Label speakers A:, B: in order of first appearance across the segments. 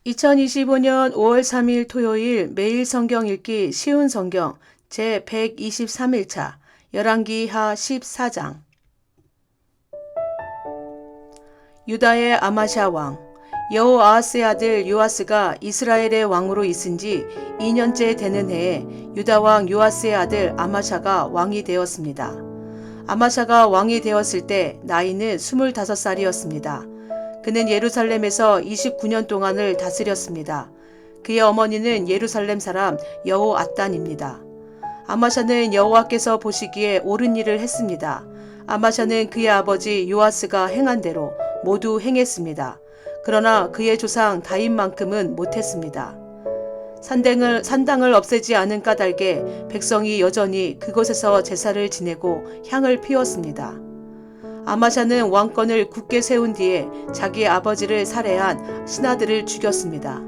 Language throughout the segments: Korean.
A: 2025년 5월 3일 토요일 매일 성경 읽기 쉬운 성경 제123일차 열왕기하 14장. 유다의 아마샤 왕 여호아하스의 아들 요아스가 이스라엘의 왕으로 있은 지 2년째 되는 해에 유다 왕 요아스의 아들 아마샤가 왕이 되었습니다. 아마샤가 왕이 되었을 때 나이는 25살이었습니다. 그는 예루살렘에서 29년 동안을 다스렸습니다. 그의 어머니는 예루살렘 사람 여호앗단입니다. 아마샤는 여호와께서 보시기에 옳은 일을 했습니다. 아마샤는 그의 아버지 요아스가 행한 대로 모두 행했습니다. 그러나 그의 조상 다윗만큼은 못했습니다. 산당을 없애지 않은 까닭에 백성이 여전히 그곳에서 제사를 지내고 향을 피웠습니다. 아마샤는 왕권을 굳게 세운 뒤에 자기 아버지를 살해한 신하들을 죽였습니다.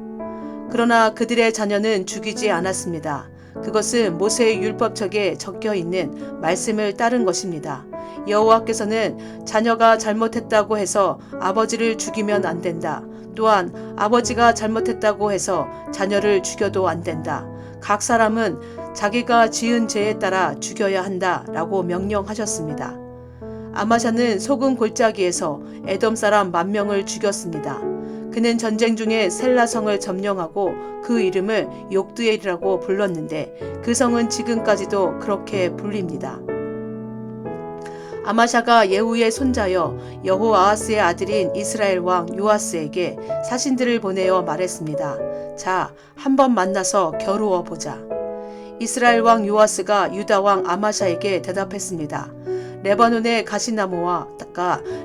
A: 그러나 그들의 자녀는 죽이지 않았습니다. 그것은 모세의 율법책에 적혀 있는 말씀을 따른 것입니다. 여호와께서는 자녀가 잘못했다고 해서 아버지를 죽이면 안 된다. 또한 아버지가 잘못했다고 해서 자녀를 죽여도 안 된다. 각 사람은 자기가 지은 죄에 따라 죽여야 한다 라고 명령하셨습니다. 아마샤는 소금 골짜기에서 에돔 사람 10,000명을 죽였습니다. 그는 전쟁 중에 셀라성을 점령하고 그 이름을 욕드엘이라고 불렀는데 그 성은 지금까지도 그렇게 불립니다. 아마샤가 예후의 손자여 여호아하스의 아들인 이스라엘 왕 요아스에게 사신들을 보내어 말했습니다. 자, 한번 만나서 겨루어 보자. 이스라엘 왕 요아스가 유다 왕 아마샤에게 대답했습니다. 레바논의 가시나무와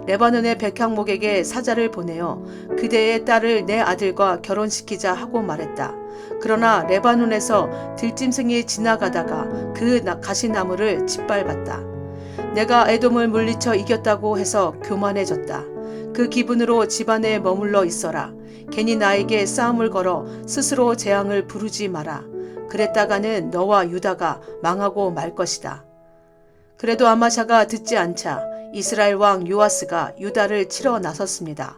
A: 레바논의 백향목에게 사자를 보내어 그대의 딸을 내 아들과 결혼시키자 하고 말했다. 그러나 레바논에서 들짐승이 지나가다가 그 가시나무를 짓밟았다. 내가 에돔을 물리쳐 이겼다고 해서 교만해졌다. 그 기분으로 집안에 머물러 있어라. 괜히 나에게 싸움을 걸어 스스로 재앙을 부르지 마라. 그랬다가는 너와 유다가 망하고 말 것이다. 그래도 아마샤가 듣지 않자 이스라엘 왕 요아스가 유다를 치러 나섰습니다.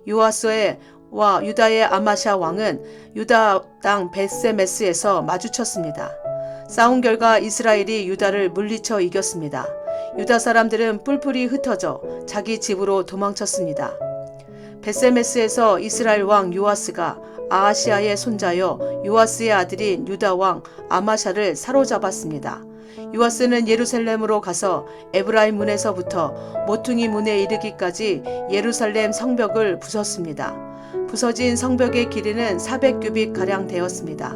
A: 요아스와 유다의 아마샤 왕은 유다 땅 벳세메스에서 마주쳤습니다. 싸운 결과 이스라엘이 유다를 물리쳐 이겼습니다. 유다 사람들은 뿔뿔이 흩어져 자기 집으로 도망쳤습니다. 벳세메스에서 이스라엘 왕 요아스가 아하시아의 손자여 요아스의 아들인 유다 왕 아마샤를 사로잡았습니다. 요아스는 예루살렘으로 가서 에브라임 문에서부터 모퉁이 문에 이르기까지 예루살렘 성벽을 부쉈습니다. 부서진 성벽의 길이는 400규빗가량 되었습니다.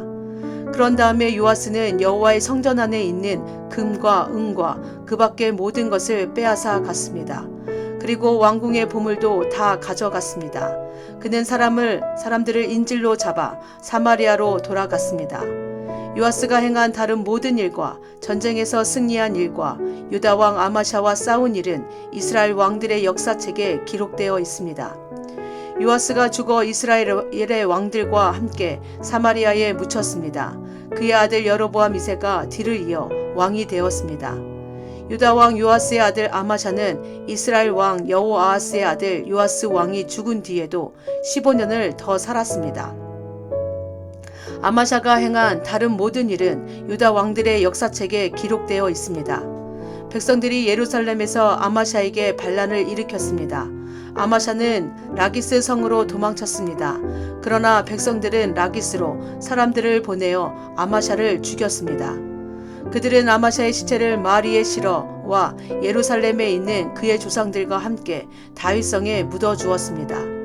A: 그런 다음에 요아스는 여호와의 성전 안에 있는 금과 은과 그 밖의 모든 것을 빼앗아 갔습니다. 그리고 왕궁의 보물도 다 가져갔습니다. 그는 사람들을 인질로 잡아 사마리아로 돌아갔습니다. 요아스가 행한 다른 모든 일과 전쟁에서 승리한 일과 유다 왕 아마샤와 싸운 일은 이스라엘 왕들의 역사책에 기록되어 있습니다. 요아스가 죽어 이스라엘의 왕들과 함께 사마리아에 묻혔습니다. 그의 아들 여로보암 2세가 뒤를 이어 왕이 되었습니다. 유다 왕 요아스의 아들 아마샤는 이스라엘 왕 여호아하스의 아들 요아스 왕이 죽은 뒤에도 15년을 더 살았습니다. 아마샤가 행한 다른 모든 일은 유다 왕들의 역사책에 기록되어 있습니다. 백성들이 예루살렘에서 아마샤에게 반란을 일으켰습니다. 아마샤는 라기스 성으로 도망쳤습니다. 그러나 백성들은 라기스로 사람들을 보내어 아마샤를 죽였습니다. 그들은 아마샤의 시체를 마리에 실어 와 예루살렘에 있는 그의 조상들과 함께 다윗성에 묻어주었습니다.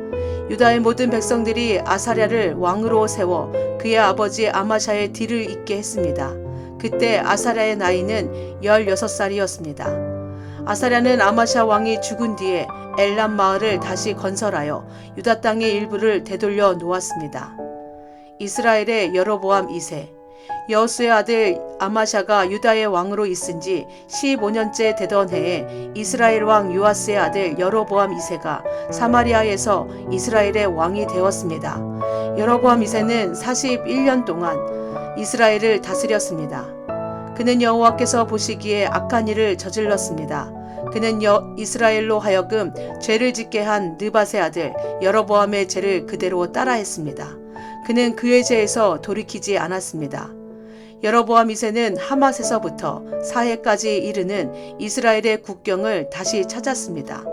A: 유다의 모든 백성들이 아사랴를 왕으로 세워 그의 아버지 아마샤의 뒤를 잇게 했습니다. 그때 아사랴의 나이는 16살이었습니다. 아사랴는 아마샤 왕이 죽은 뒤에 엘람 마을을 다시 건설하여 유다 땅의 일부를 되돌려 놓았습니다. 이스라엘의 여로보암 2세 여호수의 아들 아마샤가 유다의 왕으로 있은 지 15년째 되던 해에 이스라엘 왕 요아스의 아들 여로보암 2세가 사마리아에서 이스라엘의 왕이 되었습니다. 여로보암 2세는 41년 동안 이스라엘을 다스렸습니다. 그는 여호와께서 보시기에 악한 일을 저질렀습니다. 그는 이스라엘로 하여금 죄를 짓게 한 느밧의 아들 여로보암의 죄를 그대로 따라했습니다. 그는 그의 죄에서 돌이키지 않았습니다. 여로보암 2세는 하맛에서부터 사해까지 이르는 이스라엘의 국경을 다시 찾았습니다.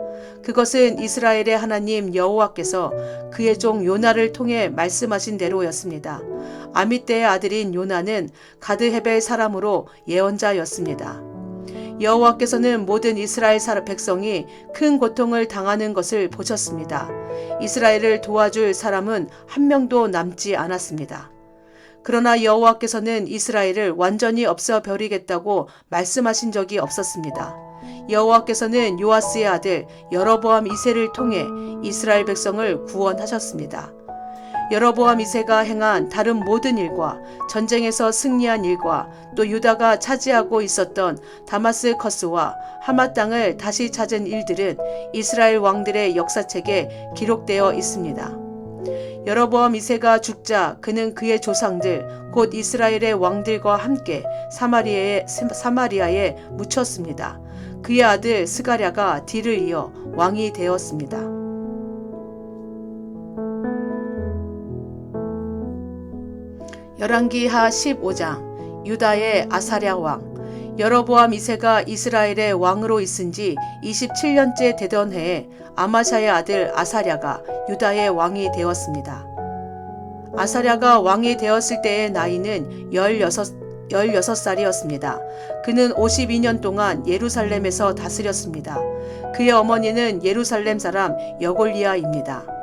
A: 그것은 이스라엘의 하나님 여호와께서 그의 종 요나를 통해 말씀하신 대로였습니다. 아미떼의 아들인 요나는 가드헤벨 사람으로 예언자였습니다. 여호와께서는 모든 이스라엘 백성이 큰 고통을 당하는 것을 보셨습니다. 이스라엘을 도와줄 사람은 한 명도 남지 않았습니다. 그러나 여호와께서는 이스라엘을 완전히 없애버리겠다고 말씀하신 적이 없었습니다. 여호와께서는 요아스의 아들 여로보암 2세를 통해 이스라엘 백성을 구원하셨습니다. 여로보암 2세가 행한 다른 모든 일과 전쟁에서 승리한 일과 또 유다가 차지하고 있었던 다마스커스와 하맛 땅을 다시 찾은 일들은 이스라엘 왕들의 역사책에 기록되어 있습니다. 여로보암 2세가 죽자 그는 그의 조상들 곧 이스라엘의 왕들과 함께 사마리아에 묻혔습니다. 그의 아들 스가랴가 뒤를 이어 왕이 되었습니다. 열왕기하 15장 유다의 아사랴 왕. 여로보암 2세가 이스라엘의 왕으로 있은 지 27년째 되던 해에 아마샤의 아들 아사랴가 유다의 왕이 되었습니다. 아사랴가 왕이 되었을 때의 나이는 16살이었습니다. 그는 52년 동안 예루살렘에서 다스렸습니다. 그의 어머니는 예루살렘 사람 여골리아입니다.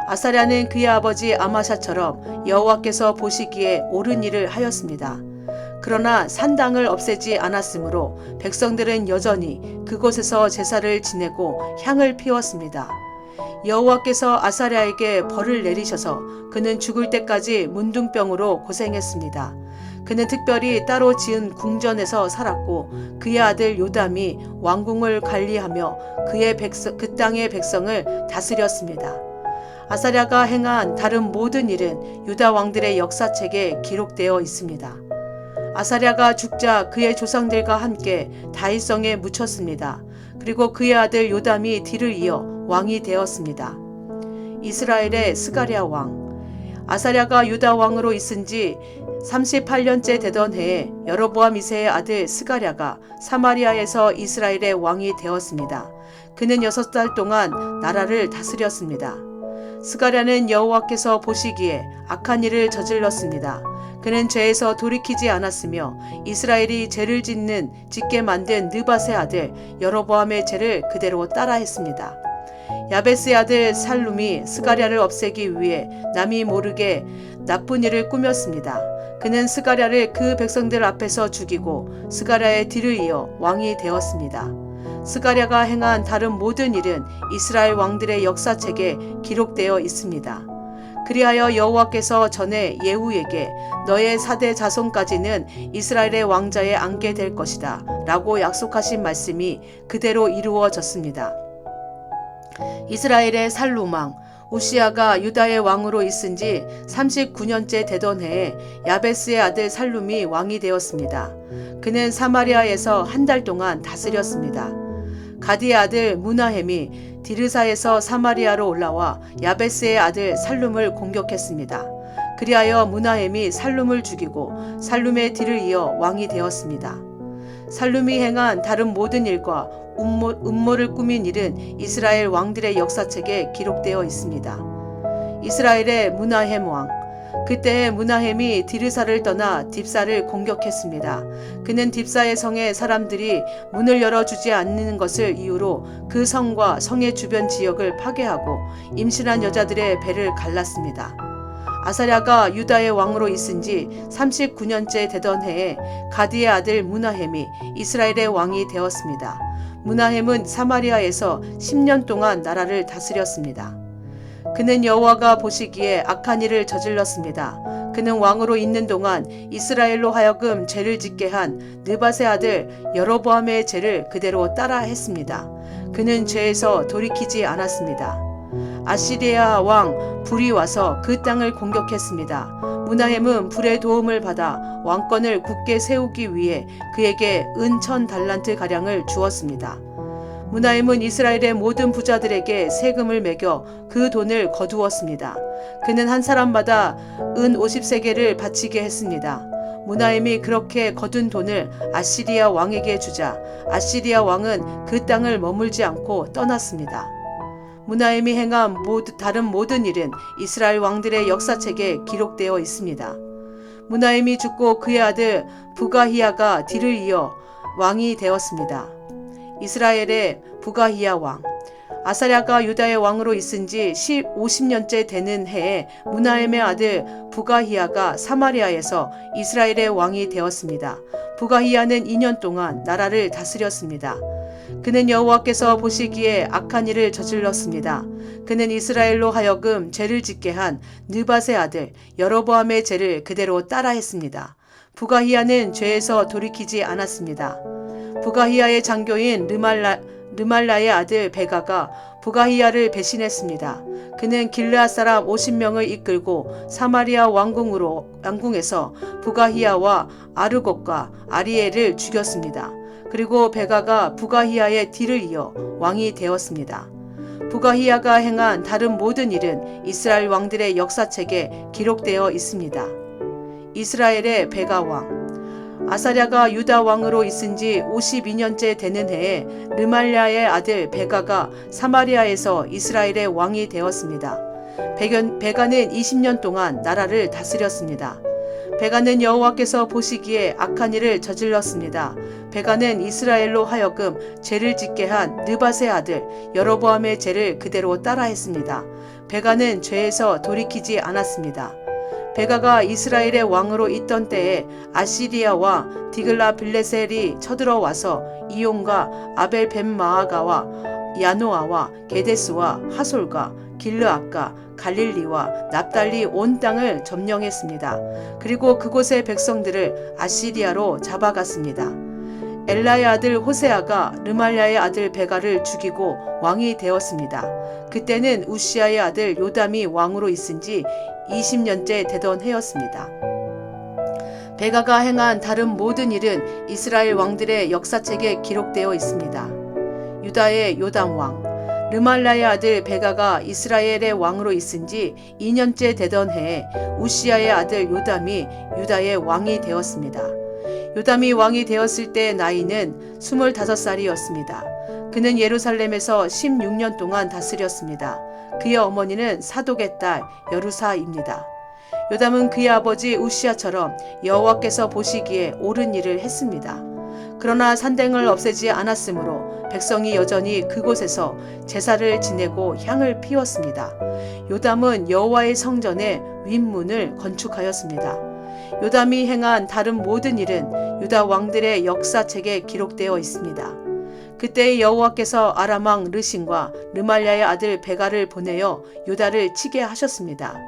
A: 아사랴는 그의 아버지 아마샤처럼 여호와께서 보시기에 옳은 일을 하였습니다. 그러나 산당을 없애지 않았으므로 백성들은 여전히 그곳에서 제사를 지내고 향을 피웠습니다. 여호와께서 아사랴에게 벌을 내리셔서 그는 죽을 때까지 문둥병으로 고생했습니다. 그는 특별히 따로 지은 궁전에서 살았고 그의 아들 요담이 왕궁을 관리하며 그 땅의 백성을 다스렸습니다. 아사랴가 행한 다른 모든 일은 유다 왕들의 역사책에 기록되어 있습니다. 아사랴가 죽자 그의 조상들과 함께 다윗성에 묻혔습니다. 그리고 그의 아들 요담이 뒤를 이어 왕이 되었습니다. 이스라엘의 스가랴 왕. 아사랴가 유다 왕으로 있은 지 38년째 되던 해에 여로보암 2세의 아들 스가랴가 사마리아에서 이스라엘의 왕이 되었습니다. 그는 6달 동안 나라를 다스렸습니다. 스가랴는 여호와께서 보시기에 악한 일을 저질렀습니다. 그는 죄에서 돌이키지 않았으며 이스라엘이 죄를 짓게 만든 느밧의 아들 여로보암의 죄를 그대로 따라했습니다. 야베스의 아들 살룸이 스가랴를 없애기 위해 남이 모르게 나쁜 일을 꾸몄습니다. 그는 스가랴를 그 백성들 앞에서 죽이고 스가랴의 뒤를 이어 왕이 되었습니다. 스가랴가 행한 다른 모든 일은 이스라엘 왕들의 역사책에 기록되어 있습니다. 그리하여 여호와께서 전에 예후에게 너의 4대 자손까지는 이스라엘의 왕자에 앉게 될 것이다 라고 약속하신 말씀이 그대로 이루어졌습니다. 이스라엘의 살룸 왕 우시아가 유다의 왕으로 있은 지 39년째 되던 해에 야베스의 아들 살룸이 왕이 되었습니다. 그는 사마리아에서 한 달 동안 다스렸습니다. 가디의 아들 무나헴이 디르사에서 사마리아로 올라와 야베스의 아들 살룸을 공격했습니다. 그리하여 무나헴이 살룸을 죽이고 살룸의 뒤를 이어 왕이 되었습니다. 살룸이 행한 다른 모든 일과 음모를 꾸민 일은 이스라엘 왕들의 역사책에 기록되어 있습니다. 이스라엘의 무나헴 왕. 그때 무나헴이 디르사를 떠나 딥사를 공격했습니다. 그는 딥사의 성에 사람들이 문을 열어주지 않는 것을 이유로 그 성과 성의 주변 지역을 파괴하고 임신한 여자들의 배를 갈랐습니다. 아사랴가 유다의 왕으로 있은 지 39년째 되던 해에 가디의 아들 무나헴이 이스라엘의 왕이 되었습니다. 무나헴은 사마리아에서 10년 동안 나라를 다스렸습니다. 그는 여호와가 보시기에 악한 일을 저질렀습니다. 그는 왕으로 있는 동안 이스라엘로 하여금 죄를 짓게 한 느밧의 아들 여로보암의 죄를 그대로 따라 했습니다. 그는 죄에서 돌이키지 않았습니다. 아시리아 왕 불이 와서 그 땅을 공격했습니다. 무나헴은 불의 도움을 받아 왕권을 굳게 세우기 위해 그에게 은 1000달란트 가량을 주었습니다. 무나임은 이스라엘의 모든 부자들에게 세금을 매겨 그 돈을 거두었습니다. 그는 한 사람마다 은 50세겔을 바치게 했습니다. 무나임이 그렇게 거둔 돈을 아시리아 왕에게 주자 아시리아 왕은 그 땅을 머물지 않고 떠났습니다. 무나임이 행한 다른 모든 일은 이스라엘 왕들의 역사책에 기록되어 있습니다. 무나임이 죽고 그의 아들 부가히야가 뒤를 이어 왕이 되었습니다. 이스라엘의 부가히야 왕. 아사랴가 유다의 왕으로 있은 지 50년째 되는 해에 무나임의 아들 부가히야가 사마리아에서 이스라엘의 왕이 되었습니다. 부가히야는 2년 동안 나라를 다스렸습니다. 그는 여호와께서 보시기에 악한 일을 저질렀습니다. 그는 이스라엘로 하여금 죄를 짓게 한 느밧의 아들 여로보암의 죄를 그대로 따라했습니다. 부가히야는 죄에서 돌이키지 않았습니다. 부가히야의 장교인 르말라의 아들 베가가 부가히야를 배신했습니다. 그는 길르앗 사람 50명을 이끌고 사마리아 왕궁에서 부가히야와 아르곡과 아리엘을 죽였습니다. 그리고 베가가 부가히야의 뒤를 이어 왕이 되었습니다. 부가히야가 행한 다른 모든 일은 이스라엘 왕들의 역사책에 기록되어 있습니다. 이스라엘의 베가 왕. 아사랴가 유다 왕으로 있은 지 52년째 되는 해에 르말랴의 아들 베가가 사마리아에서 이스라엘의 왕이 되었습니다. 베가는 20년 동안 나라를 다스렸습니다. 베가는 여호와께서 보시기에 악한 일을 저질렀습니다. 베가는 이스라엘로 하여금 죄를 짓게 한 느밧의 아들 여로보암의 죄를 그대로 따라했습니다. 베가는 죄에서 돌이키지 않았습니다. 베가가 이스라엘의 왕으로 있던 때에 아시리아와 디글라빌레셀이 쳐들어와서 이온과 아벨벤마아가와 야노아와 게데스와 하솔과 길르앗과 갈릴리와 납달리 온 땅을 점령했습니다. 그리고 그곳의 백성들을 아시리아로 잡아갔습니다. 엘라의 아들 호세아가 르말랴의 아들 베가를 죽이고 왕이 되었습니다. 그때는 우시아의 아들 요담이 왕으로 있은 지 20년째 되던 해였습니다. 베가가 행한 다른 모든 일은 이스라엘 왕들의 역사책에 기록되어 있습니다. 유다의 요담 왕. 르말라의 아들 베가가 이스라엘의 왕으로 있은 지 2년째 되던 해에 우시아의 아들 요담이 유다의 왕이 되었습니다. 요담이 왕이 되었을 때 나이는 25살이었습니다. 그는 예루살렘에서 16년 동안 다스렸습니다. 그의 어머니는 사독의 딸 여루사입니다. 요담은 그의 아버지 우시아처럼 여호와께서 보시기에 옳은 일을 했습니다. 그러나 산댕을 없애지 않았으므로 백성이 여전히 그곳에서 제사를 지내고 향을 피웠습니다. 요담은 여호와의 성전의 윗문을 건축하였습니다. 요담이 행한 다른 모든 일은 유다 왕들의 역사책에 기록되어 있습니다. 그때 여호와께서 아람 왕 르신과 르말랴의 아들 베가를 보내어 유다를 치게 하셨습니다.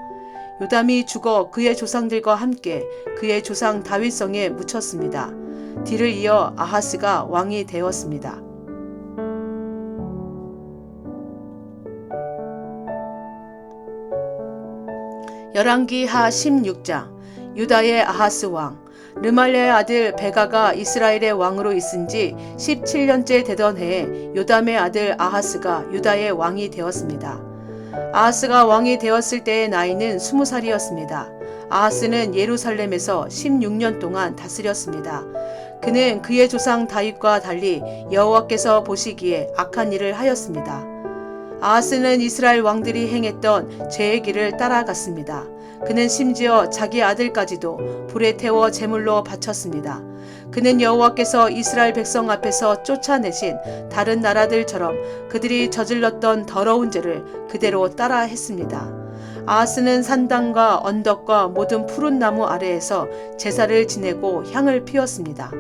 A: 요담이 죽어 그의 조상들과 함께 그의 조상 다윗성에 묻혔습니다. 뒤를 이어 아하스가 왕이 되었습니다. 열왕기 하 16장. 유다의 아하스 왕. 르말랴의 아들 베가가 이스라엘의 왕으로 있은 지 17년째 되던 해에 요담의 아들 아하스가 유다의 왕이 되었습니다. 아하스가 왕이 되었을 때의 나이는 20살이었습니다. 아하스는 예루살렘에서 16년 동안 다스렸습니다. 그는 그의 조상 다윗과 달리 여호와께서 보시기에 악한 일을 하였습니다. 아하스는 이스라엘 왕들이 행했던 죄의 길을 따라갔습니다. 그는 심지어 자기 아들까지도 불에 태워 제물로 바쳤습니다. 그는 여호와께서 이스라엘 백성 앞에서 쫓아내신 다른 나라들처럼 그들이 저질렀던 더러운 죄를 그대로 따라 했습니다. 아하스는 산당과 언덕과 모든 푸른 나무 아래에서 제사를 지내고 향을 피웠습니다.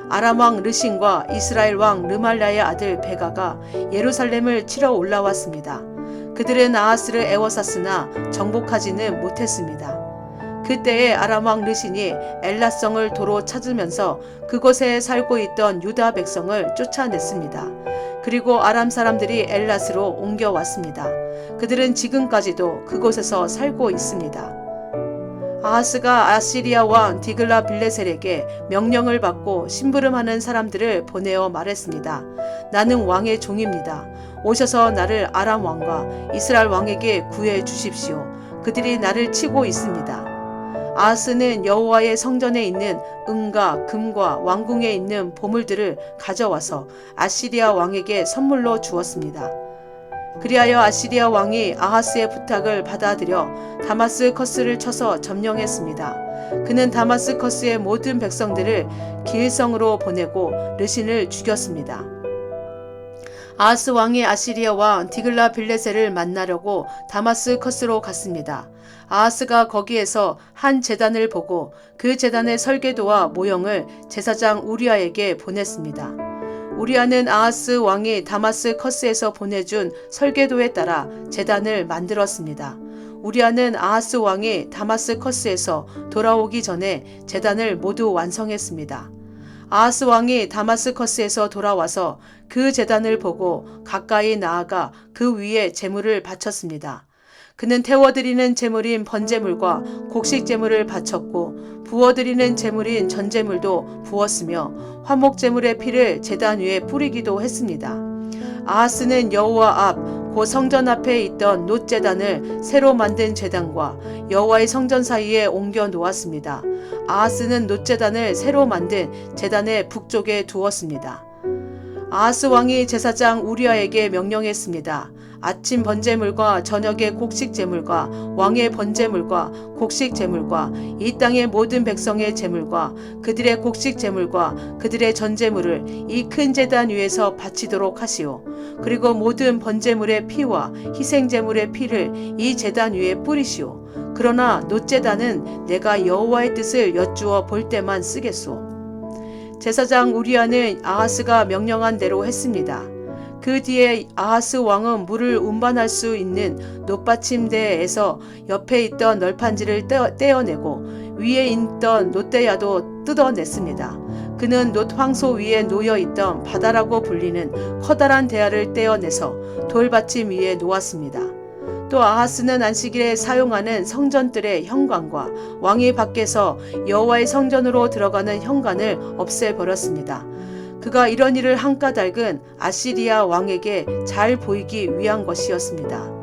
A: 아람 왕 르신과 이스라엘 왕 르말랴의 아들 베가가 예루살렘을 치러 올라왔습니다. 그들은 아하스를 애워쌌으나 정복하지는 못했습니다. 그때에 아람 왕 르신이 엘라성을 도로 찾으면서 그곳에 살고 있던 유다 백성을 쫓아냈습니다. 그리고 아람 사람들이 엘랏으로 옮겨왔습니다. 그들은 지금까지도 그곳에서 살고 있습니다. 아하스가 아시리아 왕 디글라 빌레셀에게 명령을 받고 심부름하는 사람들을 보내어 말했습니다. 나는 왕의 종입니다. 오셔서 나를 아람 왕과 이스라엘 왕에게 구해 주십시오. 그들이 나를 치고 있습니다. 아하스는 여호와의 성전에 있는 은과 금과 왕궁에 있는 보물들을 가져와서 아시리아 왕에게 선물로 주었습니다. 그리하여 아시리아 왕이 아하스의 부탁을 받아들여 다마스커스를 쳐서 점령했습니다. 그는 다마스커스의 모든 백성들을 기일성으로 보내고 르신을 죽였습니다. 아하스 왕이 아시리아 왕 디글라 빌레셀을 만나려고 다마스커스로 갔습니다. 아하스가 거기에서 한 제단을 보고 그 제단의 설계도와 모형을 제사장 우리아에게 보냈습니다. 우리아는 아하스 왕이 다마스커스에서 보내준 설계도에 따라 제단을 만들었습니다. 우리아는 아하스 왕이 다마스커스에서 돌아오기 전에 제단을 모두 완성했습니다. 아하스 왕이 다마스커스에서 돌아와서 그 제단을 보고 가까이 나아가 그 위에 제물을 바쳤습니다. 그는 태워드리는 제물인 번제물과 곡식제물을 바쳤고 부어드리는 제물인 전제물도 부었으며 화목제물의 피를 제단 위에 뿌리기도 했습니다. 아하스는 여호와 앞 곧 성전 앞에 있던 놋제단을 새로 만든 제단과 여호와의 성전 사이에 옮겨 놓았습니다. 아하스는 놋제단을 새로 만든 제단의 북쪽에 두었습니다. 아하스 왕이 제사장 우리아에게 명령했습니다. 아침 번제물과 저녁의 곡식 제물과 왕의 번제물과 곡식 제물과 이 땅의 모든 백성의 제물과 그들의 곡식 제물과 그들의 전제물을 이 큰 제단 위에서 바치도록 하시오. 그리고 모든 번제물의 피와 희생 제물의 피를 이 제단 위에 뿌리시오. 그러나 놋제단은 내가 여호와의 뜻을 여쭈어 볼 때만 쓰겠소. 제사장 우리아는 아하스가 명령한 대로 했습니다. 그 뒤에 아하스 왕은 물을 운반할 수 있는 놋받침대에서 옆에 있던 널판지를 떼어내고 위에 있던 놋대야도 뜯어냈습니다. 그는 놋 황소 위에 놓여 있던 바다라고 불리는 커다란 대야를 떼어내서 돌받침 위에 놓았습니다. 또 아하스는 안식일에 사용하는 성전들의 현관과 왕이 밖에서 여호와의 성전으로 들어가는 현관을 없애버렸습니다. 그가 이런 일을 한 까닭은 아시리아 왕에게 잘 보이기 위한 것이었습니다.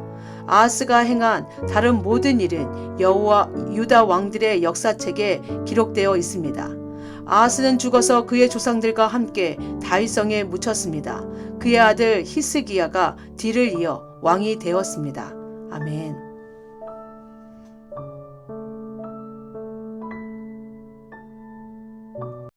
A: 아하스가 행한 다른 모든 일은 여호와 유다 왕들의 역사책에 기록되어 있습니다. 아하스는 죽어서 그의 조상들과 함께 다윗성에 묻혔습니다. 그의 아들 히스기야가 뒤를 이어 왕이 되었습니다. 아멘.